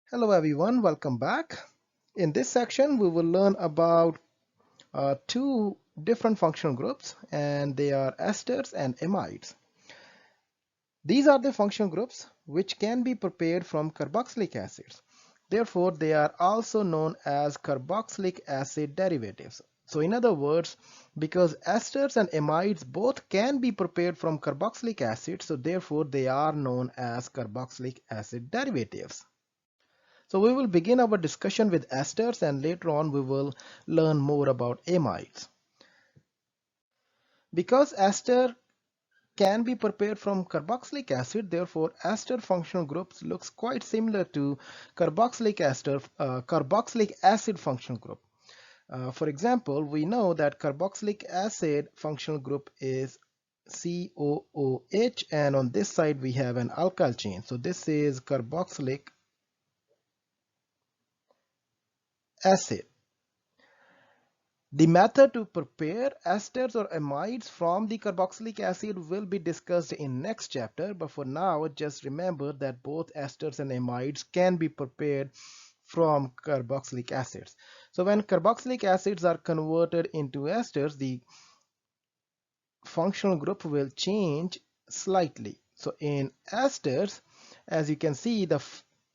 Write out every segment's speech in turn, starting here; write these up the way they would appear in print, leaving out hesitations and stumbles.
Hello everyone, welcome back. In this section, we will learn about two different functional groups, and they are esters and amides. These are the functional groups which can be prepared from carboxylic acids. Therefore, they are also known as carboxylic acid derivatives. So in other words, because esters and amides both can be prepared from carboxylic acid, so therefore they are known as carboxylic acid derivatives. So we will begin our discussion with esters, and later on we will learn more about amides. Because ester can be prepared from carboxylic acid, therefore ester functional groups looks quite similar to carboxylic acid functional group. For example, we know that carboxylic acid functional group is COOH, and on this side we have an alkyl chain. So this is carboxylic acid. The method to prepare esters or amides from the carboxylic acid will be discussed in next chapter, but for now just remember that both esters and amides can be prepared from carboxylic acids. So when carboxylic acids are converted into esters, the functional group will change slightly. So in esters, as you can see, the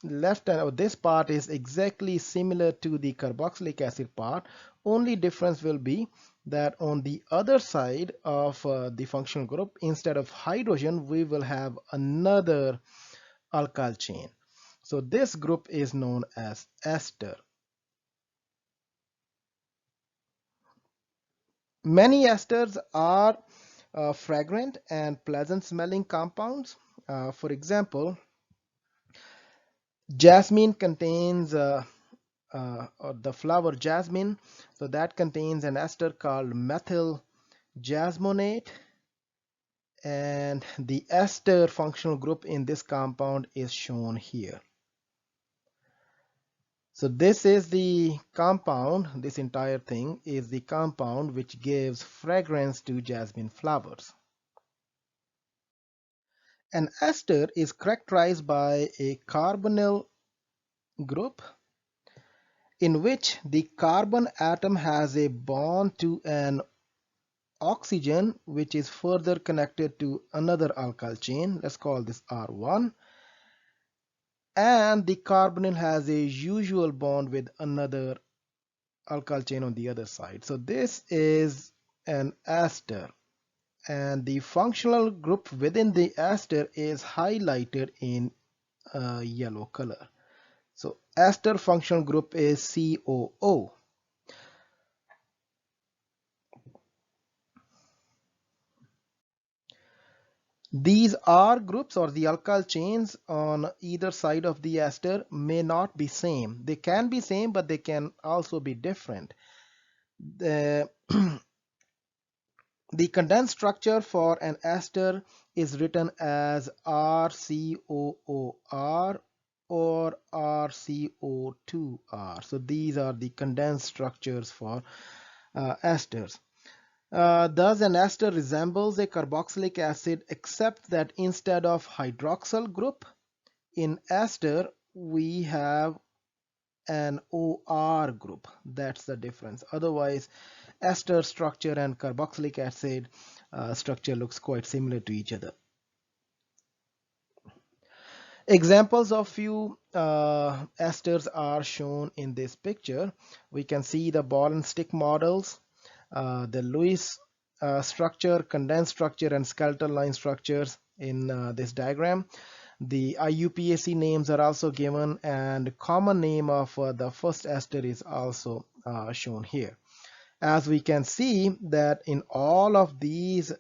left hand of this part is exactly similar to the carboxylic acid part. Only difference will be that on the other side of the functional group, instead of hydrogen, we will have another alkyl chain. So this group is known as ester. Many esters are fragrant and pleasant smelling compounds. For example, jasmine contains or the flower jasmine, so that contains an ester called methyl jasmonate, and the ester functional group in this compound is shown here. So this is the compound, this entire thing is the compound which gives fragrance to jasmine flowers. An ester is characterized by a carbonyl group in which the carbon atom has a bond to an oxygen which is further connected to another alkyl chain. Let's call this R1, and the carbonyl has a usual bond with another alkyl chain on the other side. So this is an ester, and the functional group within the ester is highlighted in yellow color. So ester functional group is COO. These R groups or the alkyl chains on either side of the ester may not be same. They can be same, but they can also be different. The, the condensed structure for an ester is written as RCOOR or RCO2R. So these are the condensed structures for esters. Thus, an ester resembles a carboxylic acid, except that instead of hydroxyl group in ester, we have an OR group. That's the difference. Otherwise, ester structure and carboxylic acid structure looks quite similar to each other. Examples of few esters are shown in this picture. We can see the ball and stick models, the Lewis structure, condensed structure, and skeletal line structures in this diagram. The IUPAC names are also given, and the common name of the first ester is also shown here. As we can see that in all of these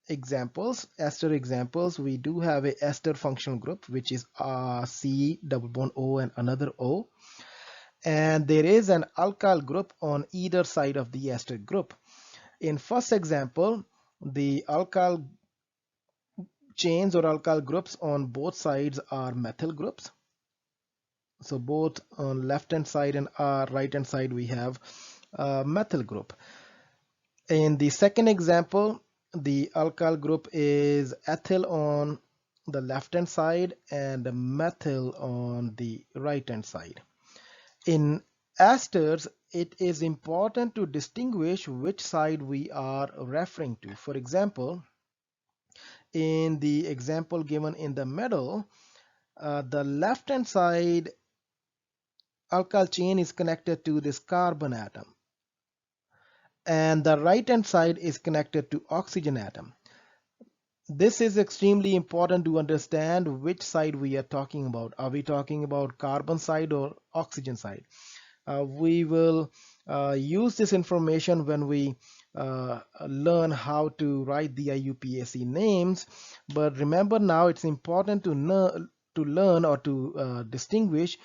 examples, ester examples, we do have a ester functional group, which is C double bond O and another O. And there is an alkyl group on either side of the ester group. In first example, the alkyl chains or alkyl groups on both sides are methyl groups. So both on left hand side and right hand side we have a methyl group. In the second example, the alkyl group is ethyl on the left hand side and the methyl on the right hand side. In esters, it is important to distinguish which side we are referring to. For example, in the example given in the middle, the left hand side alkyl chain is connected to this carbon atom, and the right hand side is connected to oxygen atom. This is extremely important to understand which side we are talking about. Are we talking about carbon side or oxygen side? We will use this information when we learn how to write the IUPAC names. But remember, now it's important to learn or to distinguish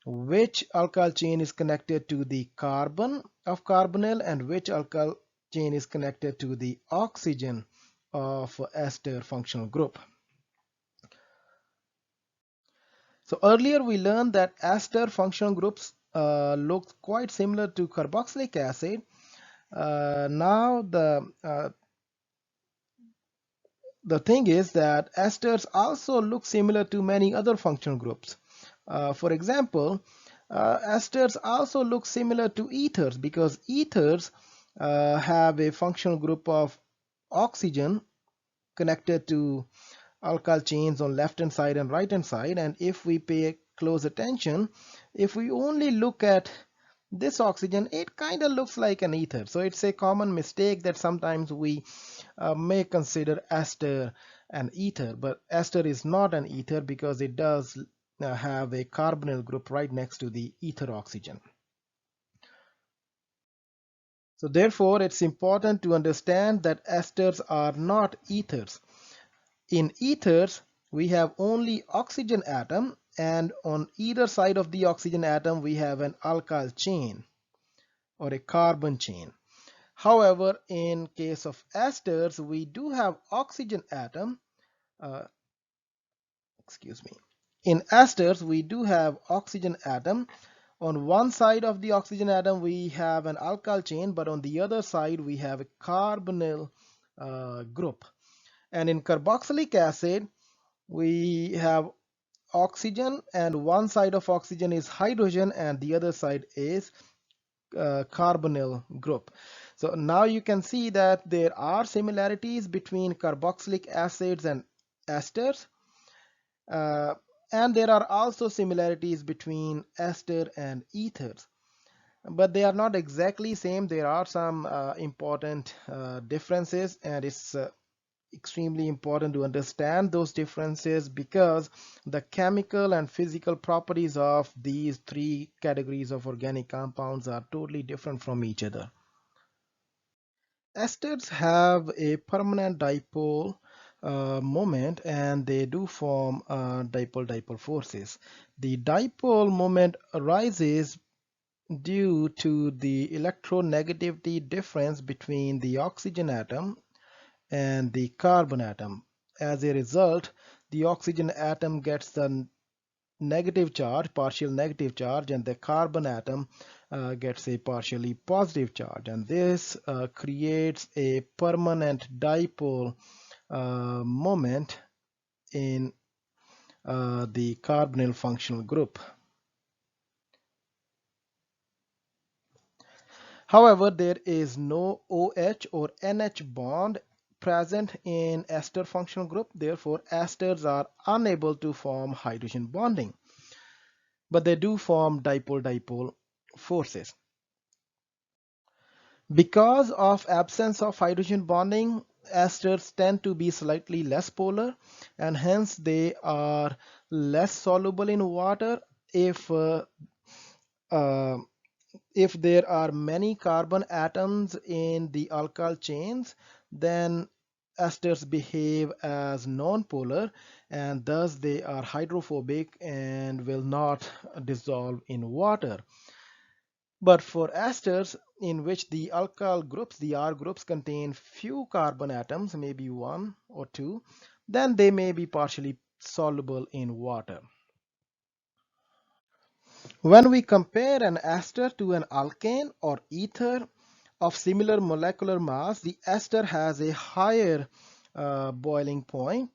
which alkyl chain is connected to the carbon of carbonyl and which alkyl chain is connected to the oxygen of ester functional group. So earlier we learned that ester functional groups look quite similar to carboxylic acid. Now the thing is that esters also look similar to many other functional groups. For example, esters also look similar to ethers, because ethers have a functional group of oxygen connected to alkyl chains on left hand side and right hand side. And if we pay close attention, if we only look at this oxygen, it kind of looks like an ether. So it's a common mistake that sometimes we may consider ester an ether, but ester is not an ether because it does have a carbonyl group right next to the ether oxygen. So therefore, it's important to understand that esters are not ethers. In ethers, we have only oxygen atom, and on either side of the oxygen atom we have an alkyl chain or a carbon chain. However, in case of esters, we do have oxygen atom. In esters, we do have oxygen atom. On one side of the oxygen atom, we have an alkyl chain, but on the other side, we have a carbonyl group. And in carboxylic acid, we have oxygen, and one side of oxygen is hydrogen and the other side is carbonyl group. So now you can see that there are similarities between carboxylic acids and esters, and there are also similarities between ester and ethers, but they are not exactly same. There are some important differences, and it's extremely important to understand those differences because the chemical and physical properties of these three categories of organic compounds are totally different from each other. Esters have a permanent dipole moment, and they do form dipole-dipole forces. The dipole moment arises due to the electronegativity difference between the oxygen atom and the carbon atom. As a result, the oxygen atom gets the negative charge, partial negative charge, and the carbon atom gets a partially positive charge, and this creates a permanent dipole moment in the carbonyl functional group. However, there is no OH or NH bond present in ester functional group. Therefore, esters are unable to form hydrogen bonding, but they do form dipole-dipole forces. Because of absence of hydrogen bonding, esters tend to be slightly less polar, and hence they are less soluble in water. If there are many carbon atoms in the alkyl chains, then esters behave as non-polar, and thus they are hydrophobic and will not dissolve in water. But for esters in which the alkyl groups, the R groups, contain few carbon atoms, maybe one or two, then they may be partially soluble in water. When we compare an ester to an alkane or ether of similar molecular mass, the ester has a higher boiling point,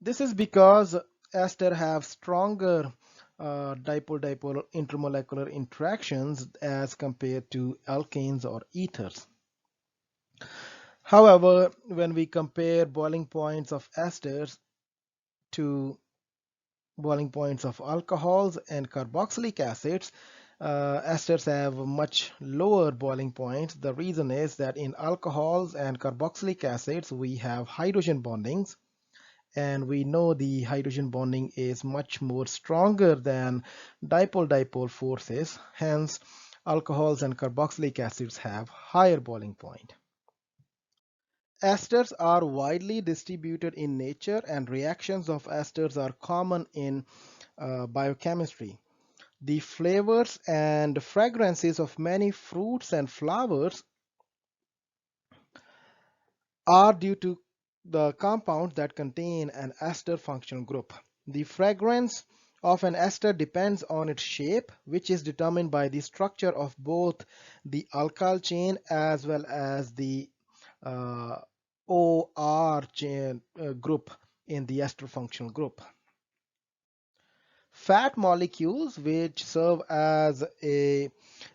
This is because ester have stronger dipole-dipole intermolecular interactions as compared to alkanes or ethers. However, when we compare boiling points of esters to boiling points of alcohols and carboxylic acids, esters have much lower boiling points. The reason is that in alcohols and carboxylic acids, we have hydrogen bondings, and we know the hydrogen bonding is much more stronger than dipole-dipole forces. Hence, alcohols and carboxylic acids have higher boiling point. Esters are widely distributed in nature, and reactions of esters are common in biochemistry. The flavors and fragrances of many fruits and flowers are due to the compounds that contain an ester functional group. The fragrance of an ester depends on its shape, which is determined by the structure of both the alkyl chain as well as the uh, OR chain group in the ester functional group. Fat molecules, which serve as a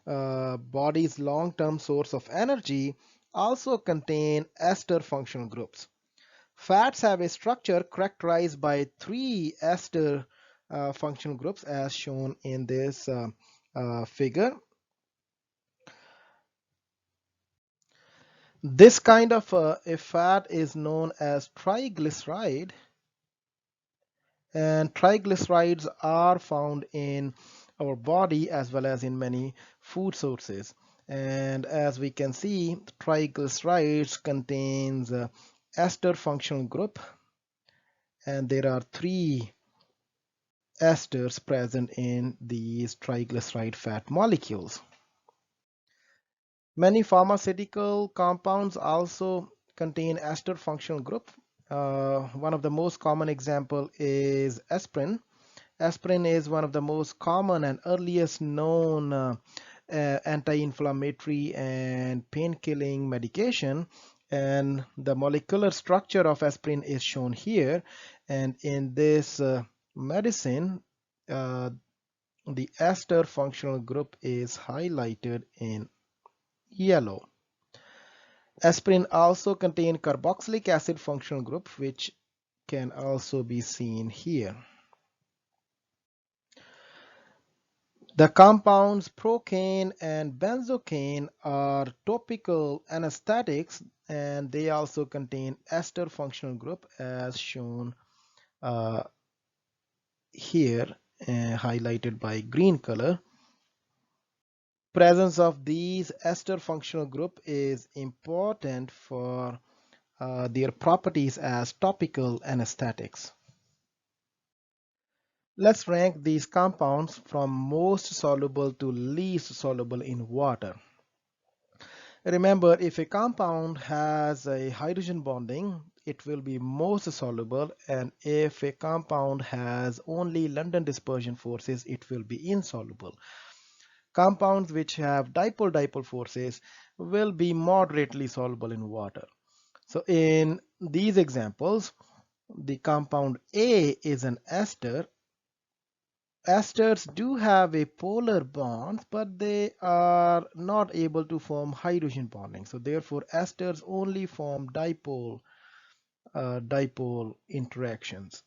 body's long-term source of energy, also contain ester functional groups. Fats have a structure characterized by three ester functional groups as shown in this figure. This kind of a fat is known as triglyceride, and triglycerides are found in our body as well as in many food sources. And as we can see, triglycerides contains ester functional group, and there are three esters present in these triglyceride fat molecules. Many pharmaceutical compounds also contain ester functional group. One of the most common example is aspirin. Aspirin is one of the most common and earliest known anti-inflammatory and pain-killing medication, and the molecular structure of aspirin is shown here. And in this medicine, the ester functional group is highlighted in yellow. Aspirin also contains carboxylic acid functional group, which can also be seen here. The compounds procaine and benzocaine are topical anesthetics, and they also contain ester functional group as shown here, highlighted by green color. Presence of these ester functional group is important for their properties as topical anesthetics. Let's rank these compounds from most soluble to least soluble in water. Remember, if a compound has a hydrogen bonding, it will be most soluble, and if a compound has only London dispersion forces, it will be insoluble. Compounds which have dipole-dipole forces will be moderately soluble in water. So in these examples, the compound A is an ester. Esters do have a polar bond, but they are not able to form hydrogen bonding. So therefore, esters only form dipole interactions.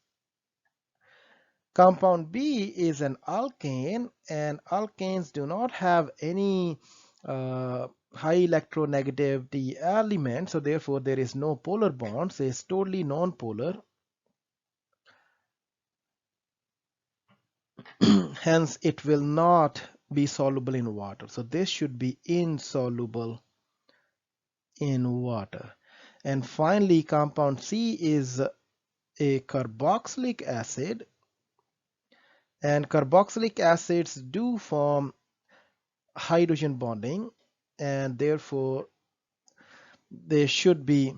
Compound B is an alkane, and alkanes do not have any high electronegativity element. So therefore, there is no polar bonds. It's totally non-polar. Hence, it will not be soluble in water. So this should be insoluble in water. And finally, compound C is a carboxylic acid, and carboxylic acids do form hydrogen bonding, and therefore they should be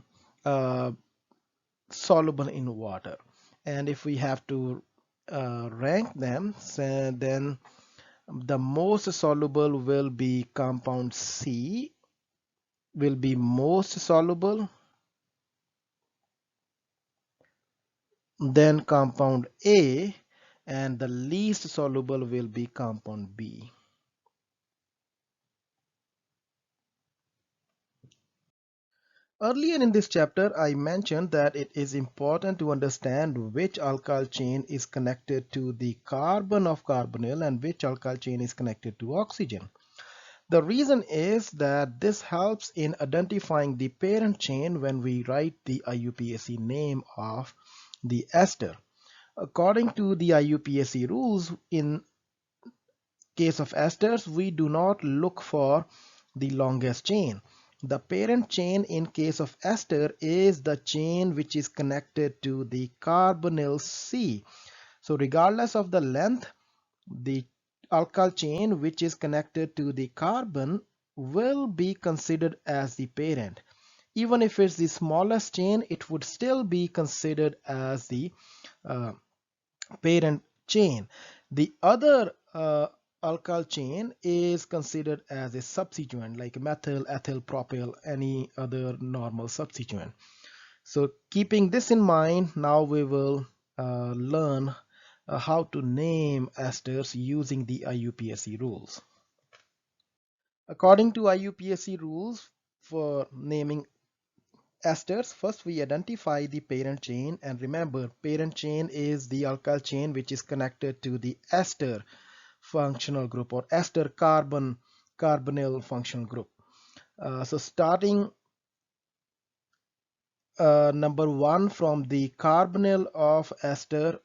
soluble in water. And if we have to rank them, so then the most soluble will be compound C, will be most soluble. then compound A, and the least soluble will be compound B. Earlier in this chapter, I mentioned that it is important to understand which alkyl chain is connected to the carbon of carbonyl and which alkyl chain is connected to oxygen. The reason is that this helps in identifying the parent chain when we write the IUPAC name of the ester. According to the IUPAC rules, in case of esters, we do not look for the longest chain. The parent chain in case of ester is the chain which is connected to the carbonyl C. So regardless of the length, the alkyl chain which is connected to the carbon will be considered as the parent. Even if it's the smallest chain, it would still be considered as the uh, parent chain. The other alkyl chain is considered as a substituent like methyl, ethyl, propyl, any other normal substituent. So keeping this in mind, now we will learn how to name esters using the IUPAC rules. According to IUPAC rules for naming esters, first we identify the parent chain, and remember, parent chain is the alkyl chain which is connected to the ester functional group or ester carbonyl functional group. So starting number one from the carbonyl of ester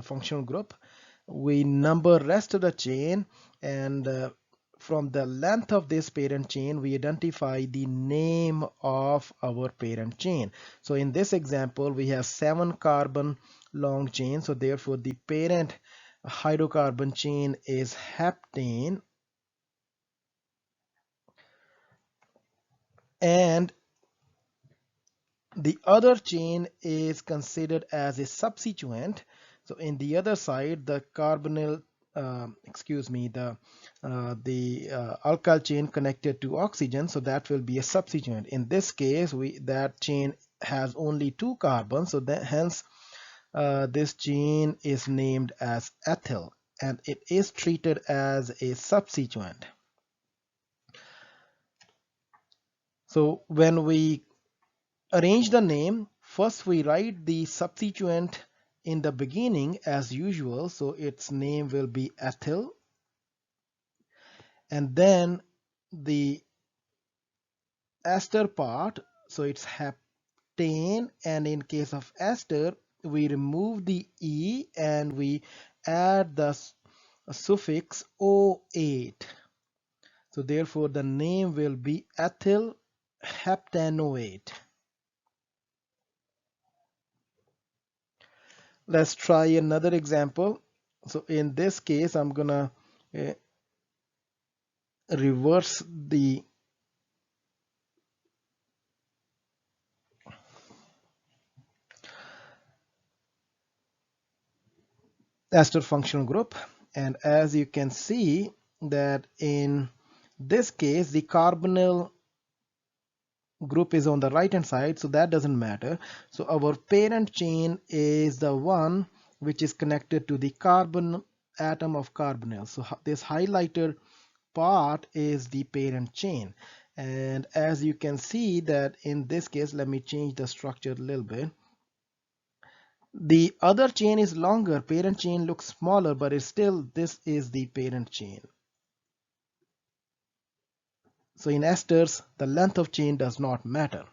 functional group, we number rest of the chain, and from the length of this parent chain we identify the name of our parent chain. So in this example we have 7 carbon long chain, so therefore the parent hydrocarbon chain is heptane, and the other chain is considered as a substituent. So in the other side, the carbonyl, the alkyl chain connected to oxygen, so that will be a substituent. In this case, that chain has only 2 carbons, so that hence this chain is named as ethyl, and it is treated as a substituent. So when we arrange the name, first we write the substituent in the beginning as usual, so its name will be ethyl, and then the ester part, so it's heptane, and in case of ester we remove the E and we add the suffix O8, so therefore the name will be ethyl heptanoate. Let's try another example. So in this case, I'm gonna reverse the ester functional group, and as you can see that in this case the carbonyl group is on the right hand side, so that doesn't matter. So our parent chain is the one which is connected to the carbon atom of carbonyl. So this highlighted part is the parent chain, and as you can see that in this case, let me change the structure a little bit. The other chain is longer, parent chain looks smaller, but it's still, this is the parent chain. So in esters, the length of chain does not matter.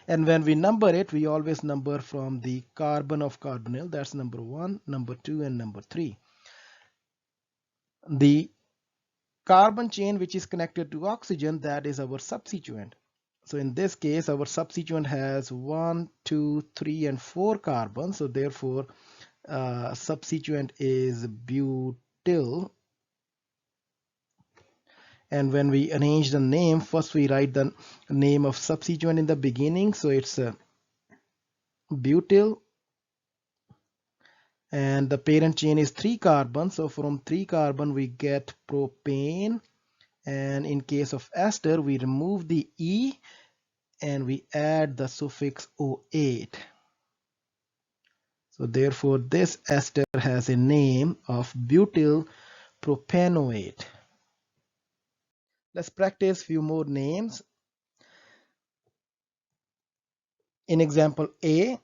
And when we number it, we always number from the carbon of carbonyl. That's number 1, number 2, and number 3. The carbon chain which is connected to oxygen, that is our substituent. So in this case, our substituent has 1, 2, 3, and 4 carbons. So therefore, substituent is butyl. And when we arrange the name, first we write the name of substituent in the beginning. So it's butyl. And the parent chain is 3 carbons. So from 3 carbon, we get propane. And in case of ester, we remove the E and we add the suffix O8. So therefore this ester has a name of butyl propanoate. Let's practice few more names. In example A,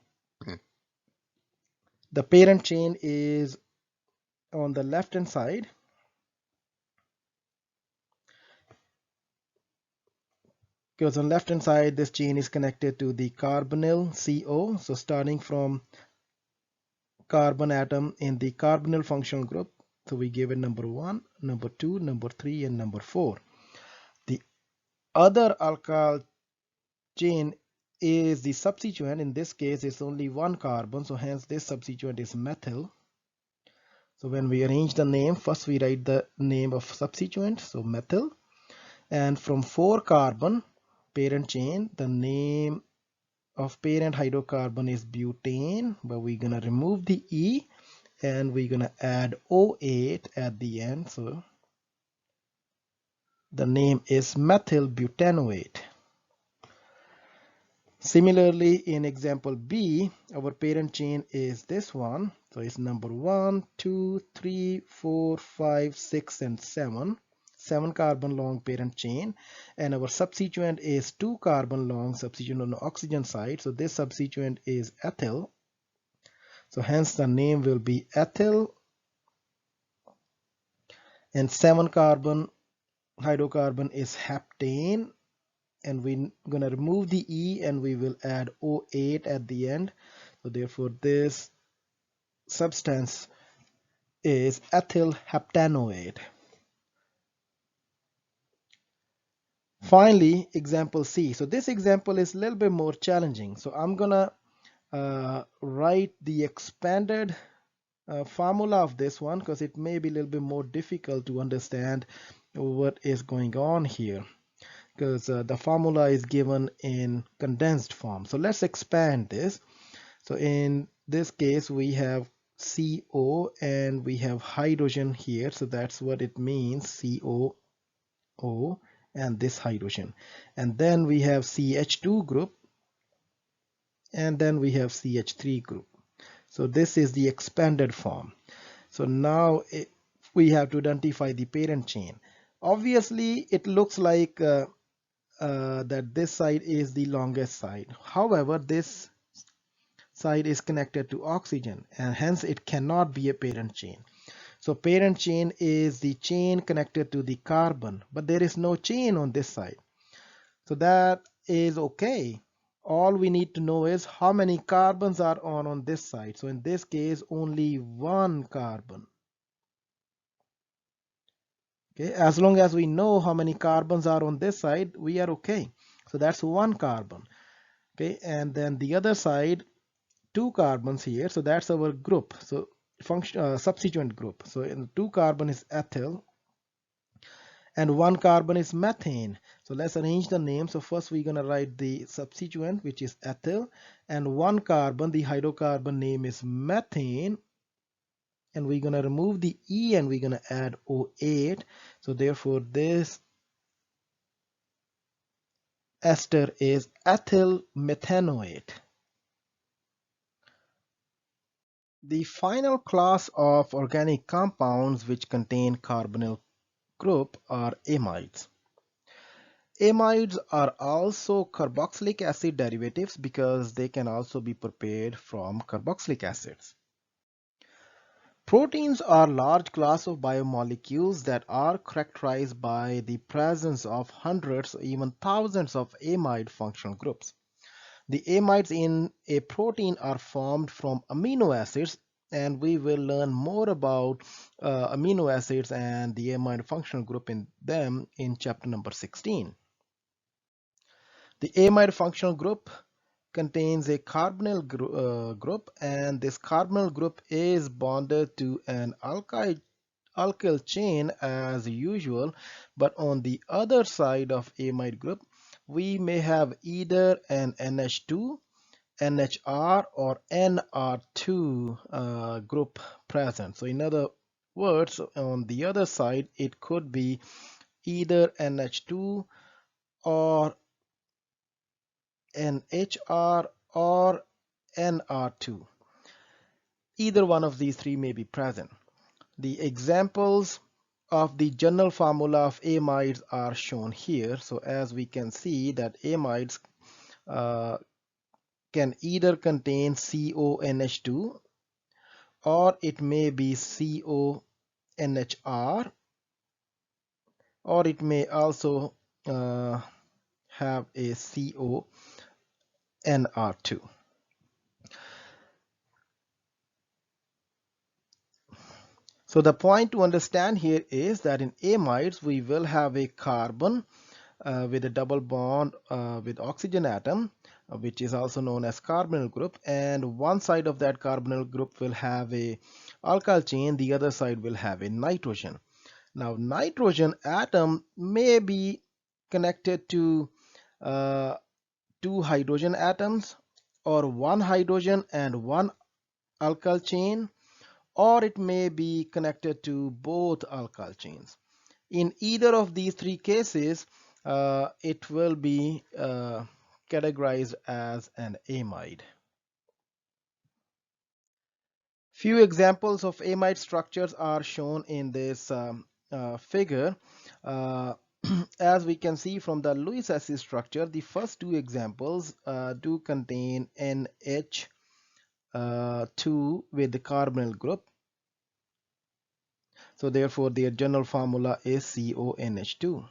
the parent chain is on the left hand side, because on left hand side this chain is connected to the carbonyl CO. So starting from carbon atom in the carbonyl functional group, so we give it number 1, number 2, number 3, and number 4. The other alkyl chain is the substituent. In this case it's only one carbon, so hence this substituent is methyl. So when we arrange the name, first we write the name of substituent, so methyl, and from 4 carbon parent chain, the name of parent hydrocarbon is butane, but we're gonna remove the E and we're gonna add O8 at the end, so the name is methyl butanoate. Similarly, in example B, our parent chain is this one, so it's number 1, 2, 3, 4, 5, 6, and 7 carbon long parent chain, and our substituent is 2 carbon long substituent on the oxygen side, so this substituent is ethyl, so hence the name will be ethyl, and 7 carbon hydrocarbon is heptane, and we're gonna remove the E and we will add O8 at the end, so therefore this substance is ethyl heptanoate. Finally, example C. So this example is a little bit more challenging, so I'm gonna write the expanded formula of this one because it may be a little bit more difficult to understand what is going on here, because the formula is given in condensed form. So let's expand this. So in this case we have CO and we have hydrogen here, so that's what it means, COO and this hydrogen, and then we have CH2 group, and then we have CH3 group. So this is the expanded form. So now we have to identify the parent chain. Obviously it looks like that this side is the longest side, however this side is connected to oxygen and hence it cannot be a parent chain. So parent chain is the chain connected to the carbon, but there is no chain on this side, so that is okay. All we need to know is how many carbons are on this side. So in this case only one carbon. Okay, as long as we know how many carbons are on this side, we are okay. So that's one carbon. Okay, and then the other side, 2 carbons here, so that's our group, so substituent group. So in 2 carbon is ethyl and 1 carbon is methane. So let's arrange the name. So first we're gonna write the substituent, which is ethyl, and 1 carbon, the hydrocarbon name is methane, and we're gonna remove the E and we're gonna add O8. So therefore this ester is ethyl methanoate. The final class of organic compounds which contain carbonyl group are amides. Amides are also carboxylic acid derivatives because they can also be prepared from carboxylic acids. Proteins are large class of biomolecules that are characterized by the presence of hundreds or even thousands of amide functional groups. The amides in a protein are formed from amino acids, and we will learn more about amino acids and the amide functional group in them in chapter number 16. The amide functional group contains a carbonyl group, and this carbonyl group is bonded to an alkyl chain as usual, but on the other side of amide group we may have either an NH2, NHR, or NR2 group present. So in other words, on the other side it could be either NH2 or NHR or NR2. either one of these three may be present. The examples of the general formula of amides are shown here. So as we can see that amides can either contain CONH2 or it may be CONHR, or it may also have a CONR2. So the point to understand here is that in amides we will have a carbon with a double bond with oxygen atom, which is also known as carbonyl group, and one side of that carbonyl group will have a alkyl chain, the other side will have a nitrogen. Now nitrogen atom may be connected to two hydrogen atoms, or one hydrogen and one alkyl chain, or it may be connected to both alkyl chains. In either of these three cases, it will be categorized as an amide. Few examples of amide structures are shown in this figure. As we can see from the Lewis acid structure, the first two examples do contain NH2 with the carbonyl group. So therefore their general formula is CONH2.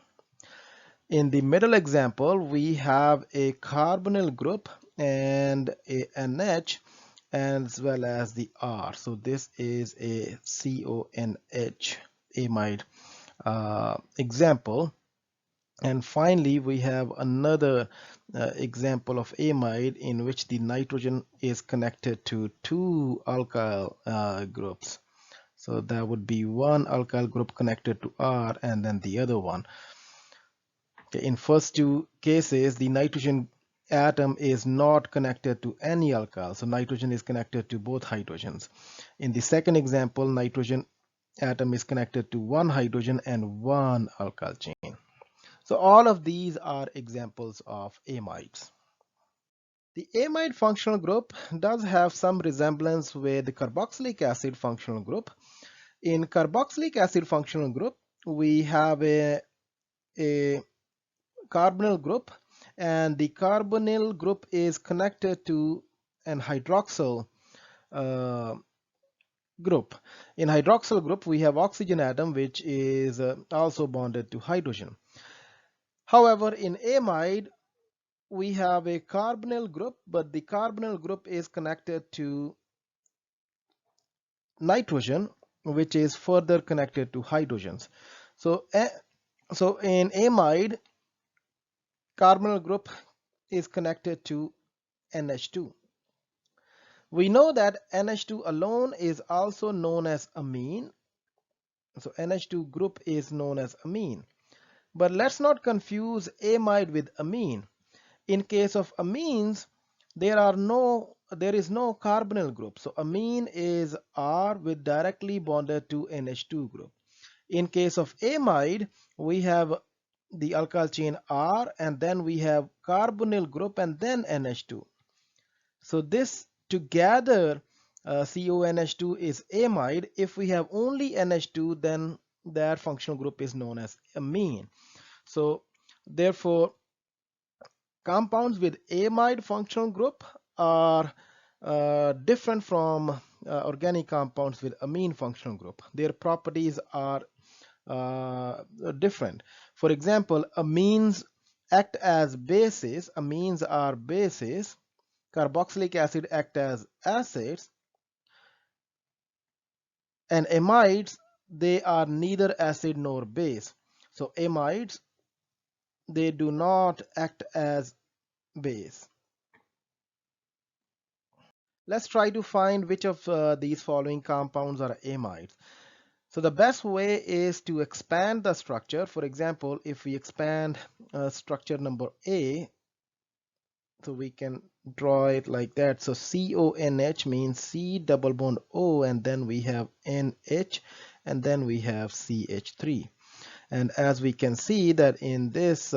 In the middle example, we have a carbonyl group and a NH as well as the R. So this is a CONH amide example. And finally, we have another example of amide in which the nitrogen is connected to two alkyl groups. So that would be one alkyl group connected to R and then the other one. Okay, in first two cases, the nitrogen atom is not connected to any alkyl. So nitrogen is connected to both hydrogens. In the second example, nitrogen atom is connected to one hydrogen and one alkyl chain. So all of these are examples of amides. The amide functional group does have some resemblance with the carboxylic acid functional group. In carboxylic acid functional group, we have a carbonyl group, and the carbonyl group is connected to an hydroxyl group. In hydroxyl group, we have oxygen atom which is also bonded to hydrogen. However, in amide, we have a carbonyl group, but the carbonyl group is connected to nitrogen, which is further connected to hydrogens. So in amide, carbonyl group is connected to NH2. We know that NH2 alone is also known as amine. So NH2 group is known as amine. But let's not confuse amide with amine. In case of amines, there is no carbonyl group. So amine is R with directly bonded to NH2 group. In case of amide, we have the alkyl chain R, and then we have carbonyl group and then NH2. So this together, CONH2 is amide. If we have only NH2, then their functional group is known as amine. So therefore, compounds with amide functional group are different from organic compounds with amine functional group. Their properties are different. For example, amines act as bases. Amines are bases. Carboxylic acid act as acids. And amides, they are neither acid nor base. So amides, they do not act as base. Let's try to find which of these following compounds are amides. So the best way is to expand the structure. For example, if we expand structure number A, so we can draw it like that. So CONH means C double bond O, and then we have NH, and then we have CH3. And as we can see that in this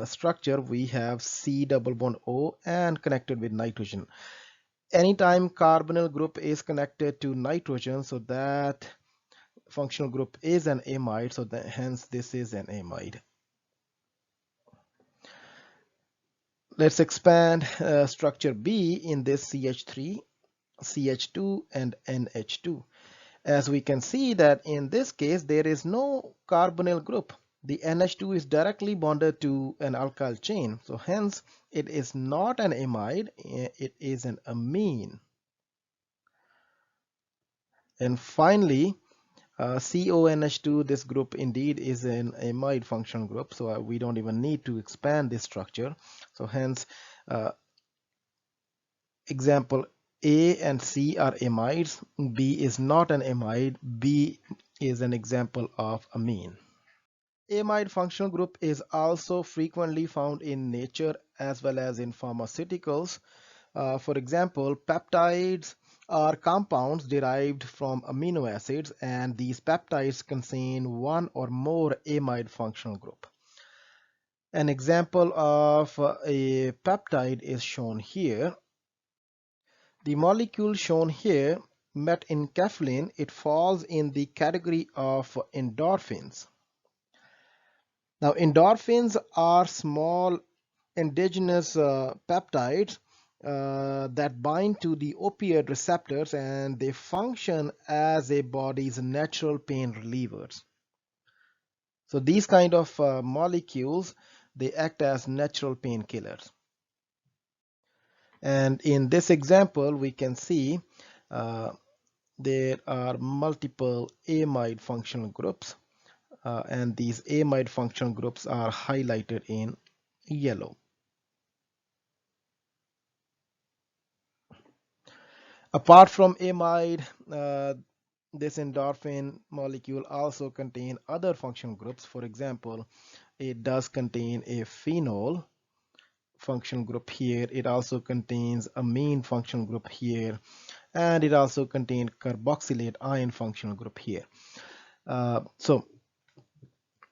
structure, we have C double bond O and connected with nitrogen. anytime carbonyl group is connected to nitrogen, so that functional group is an amide, so hence this is an amide. Let's expand structure B in this CH3, CH2 and NH2. As we can see that in this case there is no carbonyl group. The NH2 is directly bonded to an alkyl chain, so hence it is not an amide, it is an amine. And finally, CONH2, this group indeed is an amide functional group, so we don't even need to expand this structure. So hence, example A and C are amides, B is not an amide, B is an example of amine. Amide functional group is also frequently found in nature as well as in pharmaceuticals. For example, peptides are compounds derived from amino acids, and these peptides contain one or more amide functional group. An example of a peptide is shown here. The molecule shown here, metencaphalin, it falls in the category of endorphins. Now, endorphins are small endogenous peptides that bind to the opioid receptors, and they function as a body's natural pain relievers. So these kind of molecules, they act as natural painkillers. And in this example, we can see there are multiple amide functional groups. And these amide functional groups are highlighted in yellow. Apart from amide, this endorphin molecule also contains other functional groups. For example, it does contain a phenol functional group here. It also contains amine functional group here, and it also contains carboxylate ion functional group here. So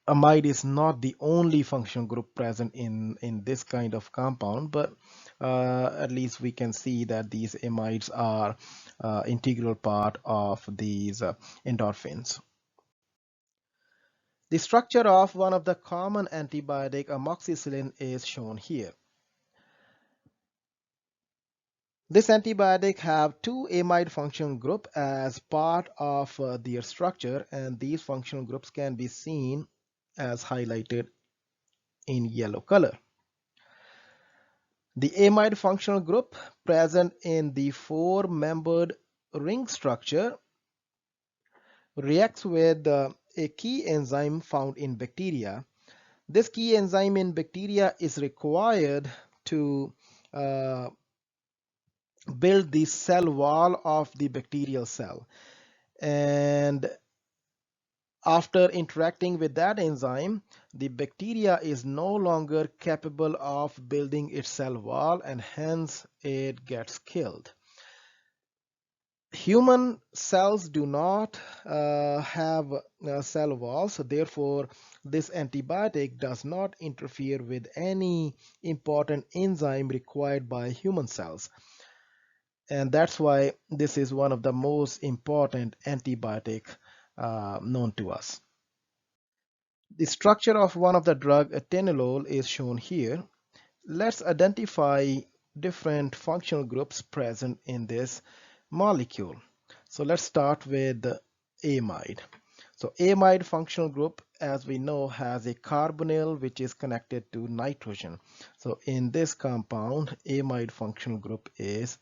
amide is not the only functional group present in this kind of compound, but at least we can see that these amides are integral part of these endorphins. The structure of one of the common antibiotic, amoxicillin, is shown here. This antibiotic have two amide functional group as part of their structure, and these functional groups can be seen as highlighted in yellow color. The amide functional group present in the four-membered ring structure reacts with a key enzyme found in bacteria. This key enzyme in bacteria is required to build the cell wall of the bacterial cell. And after interacting with that enzyme, the bacteria is no longer capable of building its cell wall, and hence it gets killed. Human cells do not have cell walls, so therefore this antibiotic does not interfere with any important enzyme required by human cells. And that's why this is one of the most important antibiotic known to us. The structure of one of the drug, atenolol, is shown here. Let's identify different functional groups present in this molecule. So let's start with the amide. So amide functional group, as we know, has a carbonyl which is connected to nitrogen. So in this compound, amide functional group is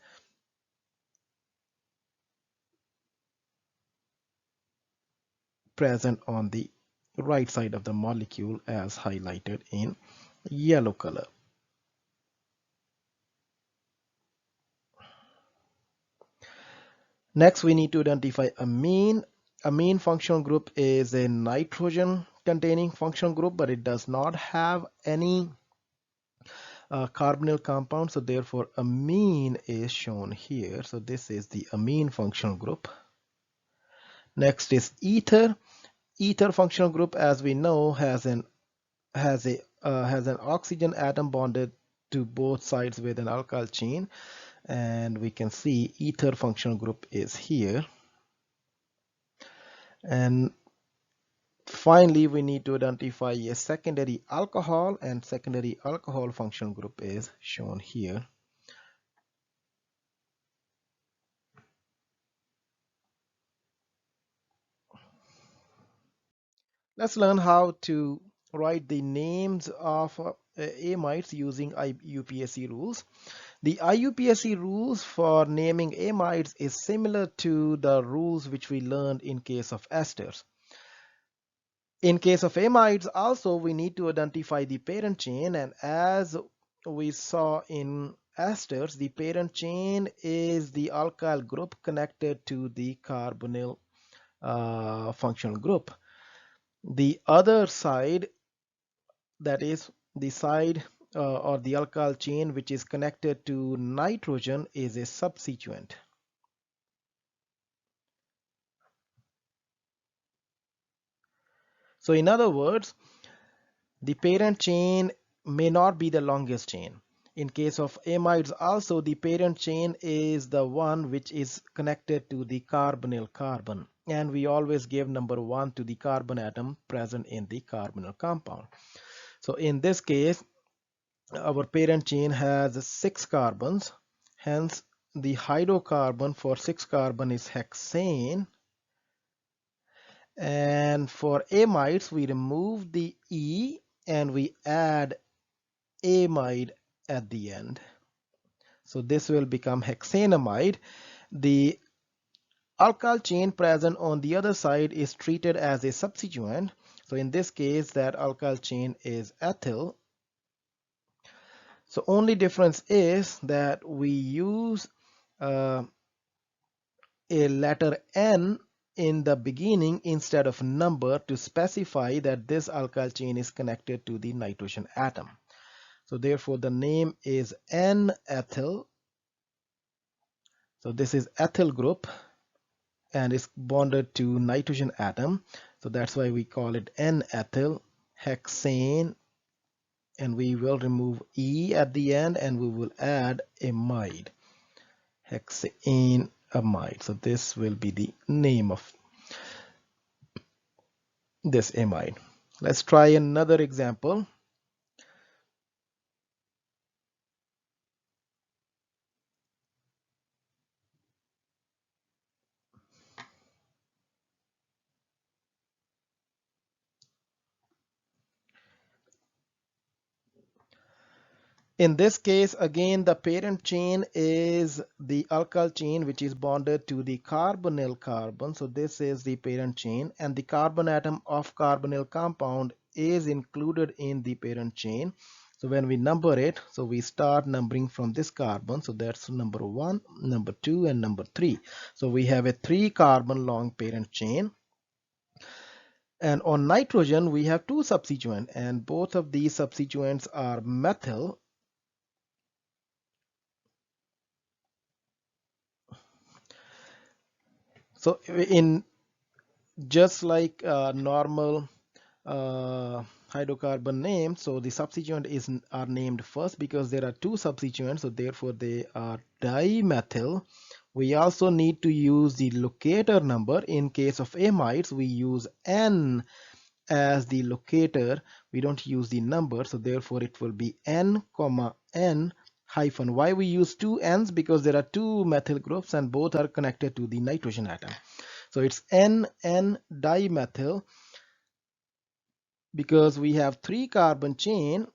present on the right side of the molecule as highlighted in yellow color. Next, we need to identify amine. Amine functional group is a nitrogen containing functional group, but it does not have any carbonyl compound, so therefore amine is shown here. So this is the amine functional group. Next is ether. Ether functional group, as we know, has an oxygen atom bonded to both sides with an alkyl chain, and we can see ether functional group is here. And finally, we need to identify a secondary alcohol, and secondary alcohol functional group is shown here. Let's learn how to write the names of amides using IUPAC rules. The IUPAC rules for naming amides is similar to the rules which we learned in case of esters. In case of amides also, we need to identify the parent chain, and as we saw in esters, the parent chain is the alkyl group connected to the carbonyl functional group. The other side, that is the side or the alkyl chain which is connected to nitrogen, is a substituent. So in other words, the parent chain may not be the longest chain. In case of amides also, the parent chain is the one which is connected to the carbonyl carbon, and we always give number 1 to the carbon atom present in the carbonyl compound. So in this case, our parent chain has 6 carbons, hence the hydrocarbon for 6 carbon is hexane. And for amides, we remove the E and we add amide at the end. So this will become hexanamide. The alkyl chain present on the other side is treated as a substituent. So in this case, that alkyl chain is ethyl. So only difference is that we use a letter N in the beginning instead of number to specify that this alkyl chain is connected to the nitrogen atom. So therefore the name is N-ethyl. So this is ethyl group and is bonded to nitrogen atom. So that's why we call it N-ethyl hexane, and we will remove E at the end and we will add amide, hexane amide. So this will be the name of this amide. Let's try another example. In this case, again, the parent chain is the alkyl chain which is bonded to the carbonyl carbon. So this is the parent chain, and the carbon atom of carbonyl compound is included in the parent chain. So when we number it, so we start numbering from this carbon. So that's number 1, number 2, and number 3. So we have a 3 carbon long parent chain. And on nitrogen, we have 2 substituents, and both of these substituents are methyl. So in just like normal hydrocarbon name, so the substituent are named first because there are 2 substituents, so therefore they are dimethyl. We also need to use the locator number. In case of amides, we use N as the locator. We don't use the number, so therefore it will be N, N hyphen. Why we use 2 N's? Because there are 2 methyl groups and both are connected to the nitrogen atom. So it's N dimethyl. Because we have 3 carbon chain,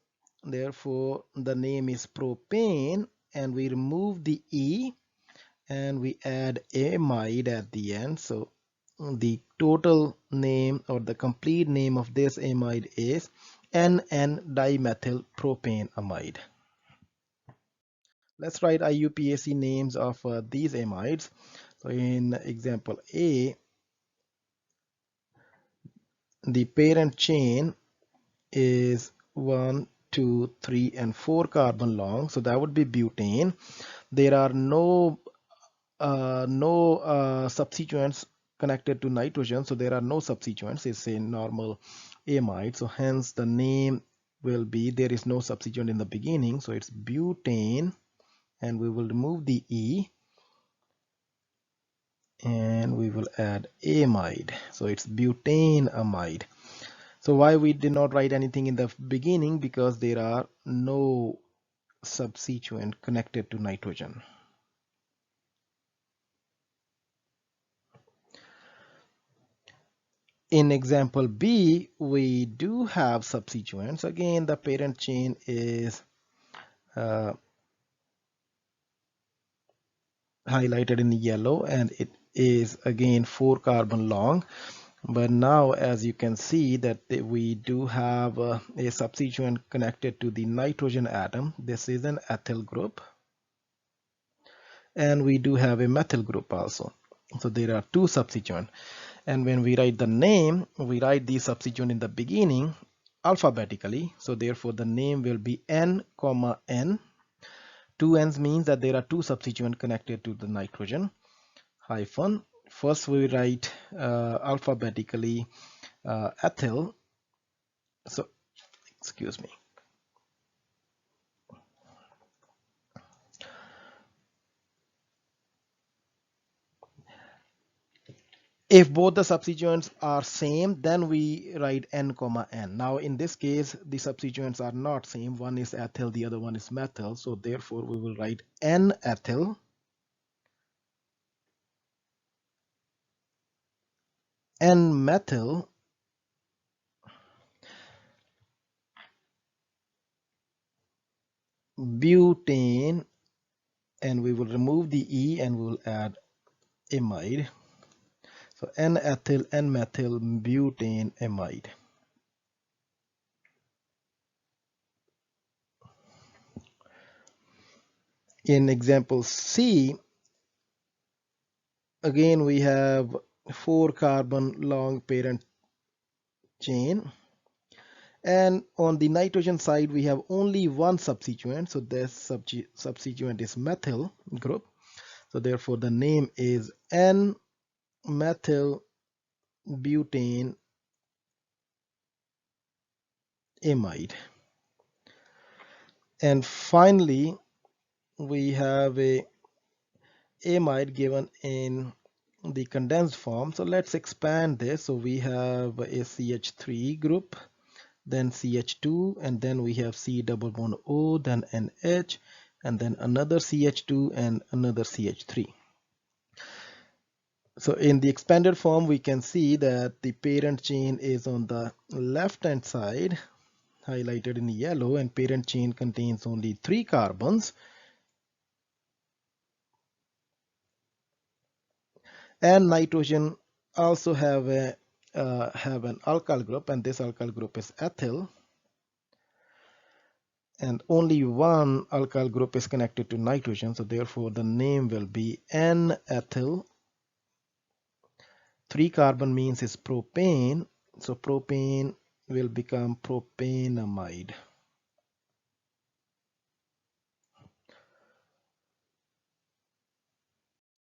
therefore the name is propane, and we remove the E and we add amide at the end. So the total name or the complete name of this amide is N-dimethyl propane amide. Let's write IUPAC names of these amides. So in example A, the parent chain is 1, 2, 3, and 4 carbon long, so that would be butane. There are no substituents connected to nitrogen, so there are no substituents. It's a normal amide, so hence the name will be, there is no substituent in the beginning, so it's butane, and we will remove the E, and we will add amide. So it's butaneamide. So why we did not write anything in the beginning? Because there are no substituent connected to nitrogen. In example B, we do have substituents. Again, the parent chain is highlighted in yellow, and it is again 4 carbon long. But now, as you can see, that we do have a substituent connected to the nitrogen atom. This is an ethyl group, and we do have a methyl group also. So there are 2 substituents. And when we write the name, we write the substituent in the beginning alphabetically. So therefore the name will be N, N. 2 N's means that there are 2 substituents connected to the nitrogen hyphen. First we write alphabetically ethyl. So excuse me. If both the substituents are same, then we write N, N. Now in this case, the substituents are not same. One is ethyl, the other one is methyl. So therefore we will write N-ethyl, N-methyl, butane, and we will remove the E and we will add amide. So N-ethyl, N-methyl, butane, amide. In example C, again we have 4 carbon long parent chain, and on the nitrogen side we have only one substituent. So this substituent is methyl group. So therefore the name is N-methyl butane amide. And finally we have a amide given in the condensed form. So let's expand this. So we have a CH3 group, then CH2, and then we have C double bond O, then NH, and then another CH2 and another CH3. So in the expanded form, we can see that the parent chain is on the left hand side, highlighted in yellow, and parent chain contains only 3 carbons. And nitrogen also have an alkyl group, and this alkyl group is ethyl. And only one alkyl group is connected to nitrogen, so therefore the name will be N-ethyl. 3 carbon means is propane, so propane will become propaneamide.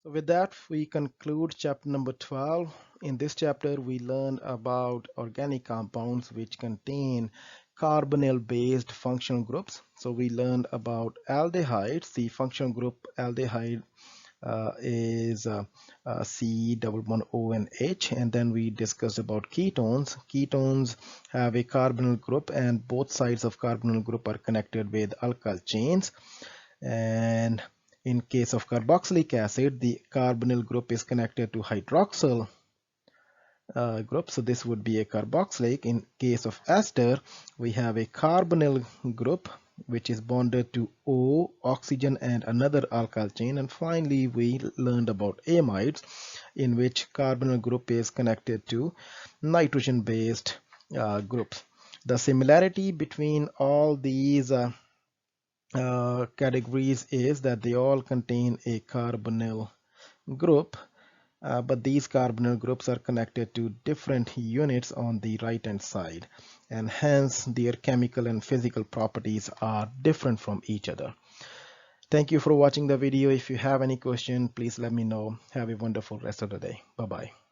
So with that, we conclude chapter number 12. In this chapter, we learned about organic compounds which contain carbonyl based functional groups. So we learned about aldehydes. The functional group aldehyde is C double bond O and H, and then we discussed about ketones. Ketones have a carbonyl group, and both sides of carbonyl group are connected with alkyl chains. And in case of carboxylic acid, the carbonyl group is connected to hydroxyl group, so this would be a carboxylic. In case of ester, we have a carbonyl group which is bonded to O, oxygen, and another alkyl chain. And finally we learned about amides, in which carbonyl group is connected to nitrogen based groups. The similarity between all these categories is that they all contain a carbonyl group, but these carbonyl groups are connected to different units on the right hand side, and hence their chemical and physical properties are different from each other. Thank you for watching the video. If you have any question, please let me know. Have a wonderful rest of the day. Bye bye.